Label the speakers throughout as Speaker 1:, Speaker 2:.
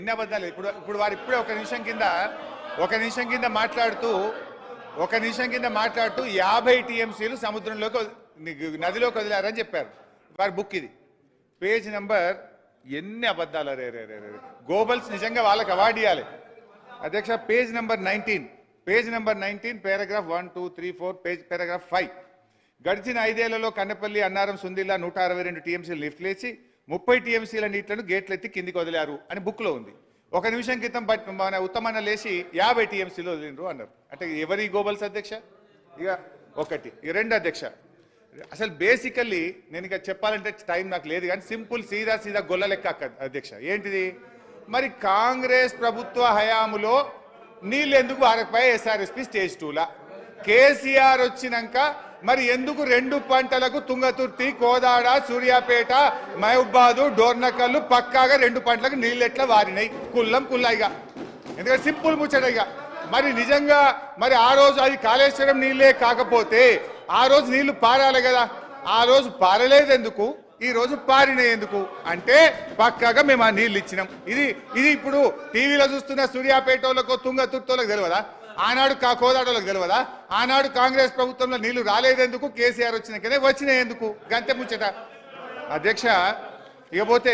Speaker 1: ఎన్ని అబద్ధాలు. ఇప్పుడు వారు ఇప్పుడే ఒక నిమిషం కింద మాట్లాడుతూ 50 టీఎంసీలు సముద్రంలోకి నదిలోకి వదిలారని చెప్పారు. వారి బుక్ ఇది, పేజ్ నెంబర్. ఎన్ని అబద్ధాలు. రే గోబల్స్ నిజంగా వాళ్ళకి అవార్డు ఇవ్వాలి అధ్యక్ష. Page number 19 paragraph 1, 2, 3, 4 paragraph 5. గడిచిన 5 ఏళ్లలో కన్నపల్లి, అన్నారం, సుందిల్లా 162 టీఎంసీలు లిఫ్ట్ లేచి 30 టీఎంసీల నీళ్లను గేట్లెత్తి కిందికి వదిలారు అని బుక్లో ఉంది. ఒక నిమిషం క్రితం మన ఉత్తమన్న లేచి 50 టీఎంసీలు వదిలిండ్రు అన్నారు. అంటే ఎవరి గోబల్స్ అధ్యక్ష? ఇక ఒకటి. ఇక రెండు అధ్యక్ష, అసలు బేసికల్లీ నేను ఇక చెప్పాలంటే టైం నాకు లేదు కానీ సింపుల్ సీదా గొల్ల లెక్క అధ్యక్ష. ఏంటిది మరి? కాంగ్రెస్ ప్రభుత్వ హయాములో నీళ్ళు ఎందుకు ఆరకపోయా ఎస్ఆర్ఎస్పీ స్టేజ్ 2లా? కేసీఆర్ వచ్చినాక మరి ఎందుకు 2 పంటలకు తుంగతుర్తి, కోదాడ, సూర్యాపేట, మహబూబాదు, డోర్నకల్లు పక్కాగా 2 పంటలకు నీళ్ళు ఎట్లా వారినాయి? కుల్లాయిగా. ఎందుకంటే సింపుల్ ముచ్చటగా మరి నిజంగా మరి ఆ రోజు అది కాళేశ్వరం నీళ్ళే కాకపోతే ఆ రోజు నీళ్లు పారాలి కదా. ఆ రోజు పారలేదు ఎందుకు, ఈ రోజు పారినాయి ఎందుకు అంటే పక్కాగా మేము ఆ నీళ్ళు ఇచ్చినాం. ఇది ఇప్పుడు టీవీలో చూస్తున్న సూర్యాపేటోళ్ళకో తుంగతుర్తోళ్ళకి తెలియదా? ఆనాడు కోదాడోళ్ళకి తెలియదా? ఆనాడు కాంగ్రెస్ ప్రభుత్వంలో నీళ్లు రాలేదెందుకు, కేసీఆర్ వచ్చినాకనే వచ్చినాయి ఎందుకు? గంతే ముచ్చట అధ్యక్ష. ఇకపోతే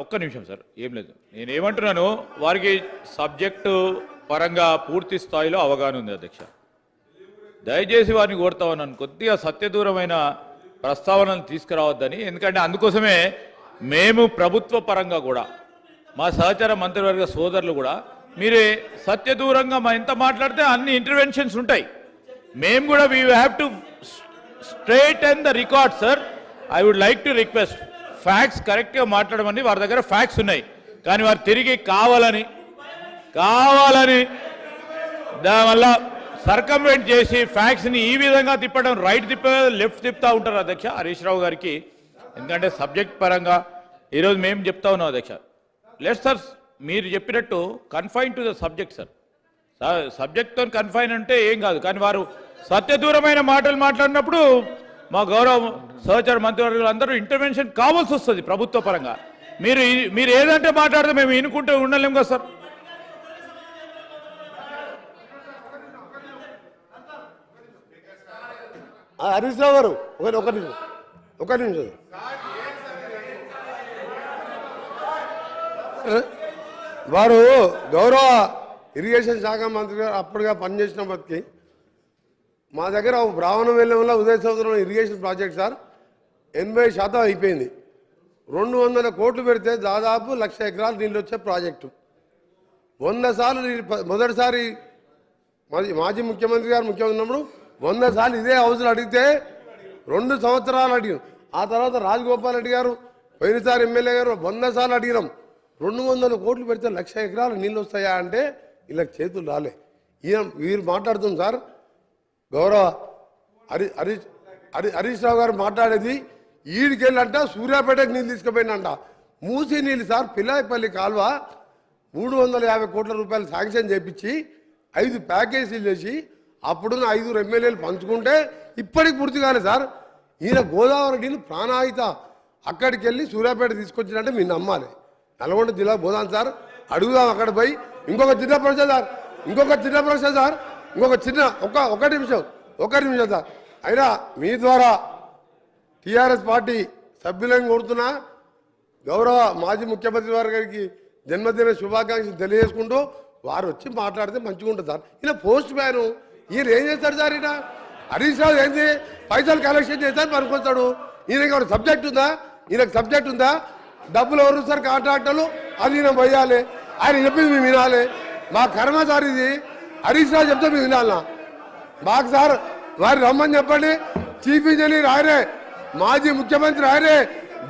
Speaker 2: ఒక్క నిమిషం సార్, ఏం లేదు, నేను ఏమంటున్నాను, వారికి సబ్జెక్టు పరంగా పూర్తి స్థాయిలో అవగాహన ఉంది అధ్యక్ష. దయచేసి వారిని కోరుతా ఉన్నాను, కొద్దిగా సత్యదూరమైన ప్రస్తావనలు తీసుకురావద్దని. ఎందుకంటే అందుకోసమే మేము ప్రభుత్వ పరంగా కూడా మా సహచార మంత్రివర్గ సోదరులు కూడా మీరే సత్యదూరంగా ఎంత మాట్లాడితే అన్ని ఇంటర్వెన్షన్స్ ఉంటాయి. మేము కూడా we have to straight and the record sir. I would like to request facts కరెక్ట్గా మాట్లాడమని. వారి దగ్గర ఫ్యాక్ట్స్ ఉన్నాయి కానీ వారు తిరిగి కావాలని దానివల్ల సర్కంవెంట్ చేసి ఫ్యాక్ట్స్ని ఈ విధంగా తిప్పడం, రైట్ లెఫ్ట్ తిప్పుతూ ఉంటారు అధ్యక్ష హరీష్ రావు గారికి. ఎందుకంటే సబ్జెక్ట్ పరంగా ఈరోజు మేము చెప్తా ఉన్నాం అధ్యక్ష. లెట్ సార్, మీరు చెప్పినట్టు confine to the subject sir. సబ్జెక్ట్తో కన్ఫైన్ అంటే ఏం కాదు, కానీ వారు సత్యదూరమైన మాటలు మాట్లాడినప్పుడు మా గౌరవ సహచార మంత్రివర్గులు అందరూ ఇంటర్వెన్షన్ కావాల్సి వస్తుంది ప్రభుత్వ పరంగా. మీరు ఏదంటే మాట్లాడితే మేము వినుకుంటూ ఉండలేము కదా సార్.
Speaker 3: హరీష్ రావు గారు ఒక నిమిషం. వారు గౌరవ ఇరిగేషన్ శాఖ మంత్రి గారు అప్పటిగా పనిచేసినప్పటికీ మా దగ్గర బ్రాహ్మణవెల్లంలో ఉదయ సముద్రంలో ఇరిగేషన్ ప్రాజెక్ట్ సార్ 80% అయిపోయింది. 200 కోట్లు పెడితే దాదాపు 1,00,000 ఎకరాలు నీళ్ళు వచ్చే ప్రాజెక్టు. 100 సార్లు మొదటిసారి మాజీ ముఖ్యమంత్రి గారు ముఖ్యమంత్రి ఉన్నప్పుడు 100 సార్లు ఇదే హౌస్లో అడిగితే 2 సంవత్సరాలు అడిగాం. ఆ తర్వాత రాజగోపాల్ రెడ్డి గారు పోయినసారి ఎమ్మెల్యే గారు 100 సార్లు అడిగినాం. 200 కోట్లు పెడితే 1,00,000 ఎకరాలు నీళ్ళు వస్తాయా అంటే ఇలా చేతులు రాలే. వీరు మాట్లాడుతుంది సార్, గౌరవ హరీష్ రావు గారు మాట్లాడేది ఈడికెళ్ళంట సూర్యాపేటకు నీళ్ళు తీసుకుపోయినంట. మూసీ నీళ్ళు సార్, పిల్లాయిపల్లి కాలువ 350 కోట్ల రూపాయలు శాంక్షన్ చేపించి 5 ప్యాకేజీలు చేసి అప్పుడున్న 5 ఎమ్మెల్యేలు పంచుకుంటే ఇప్పటికి పూర్తి కాలేదు సార్. ఈయన గోదావరి నీళ్ళు ప్రాణాయిత అక్కడికి వెళ్ళి సూర్యాపేట తీసుకొచ్చినట్టే మీరు నమ్మాలి. నల్గొండ జిల్లా పోదాం సార్, అడుగుదాం అక్కడ పోయి. ఇంకొక చిన్న ప్రశ్న సార్, ఒక నిమిషం సార్. అయినా మీ ద్వారా టీఆర్ఎస్ పార్టీ సభ్యులను కోరుతున్నా, గౌరవ మాజీ ముఖ్యమంత్రి గారికి జన్మదిన శుభాకాంక్షలు తెలియజేసుకుంటూ వారు వచ్చి మాట్లాడితే మంచిగా ఉంటుంది సార్. ఈయన పోస్ట్ మ్యాన్, ఈయన ఏం చేస్తాడు సార్? ఈయన హరీష్ రావు ఏంది పైసలు కలెక్షన్ చేస్తాడు పనుకొస్తాడు. ఈయనకి సబ్జెక్ట్ ఉందా? డబ్బులు ఎవరు సార్? కాంట్రాక్టర్లు. అది ఈయన పోయాలి, ఆయన చెప్పింది మేము వినాలి. మా కర్మ సార్ ఇది. హరీష్ రావు చెప్తే మేము వినాలనా? మాకు సార్ వారు రమ్మని చెప్పండి. చీఫ్ ఇంజనీర్ ఆయనే, మాజీ ముఖ్యమంత్రి ఆయనే,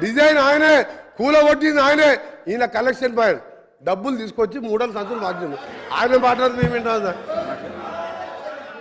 Speaker 3: డిజైన్ ఆయనే, కూలగొట్టింది ఆయనే. ఈయన కలెక్షన్ పాయింట్ డబ్బులు తీసుకొచ్చి 3 సంచులు మార్చింది. ఆయన మాట్లాడుతూ మేము వింటాం సార్.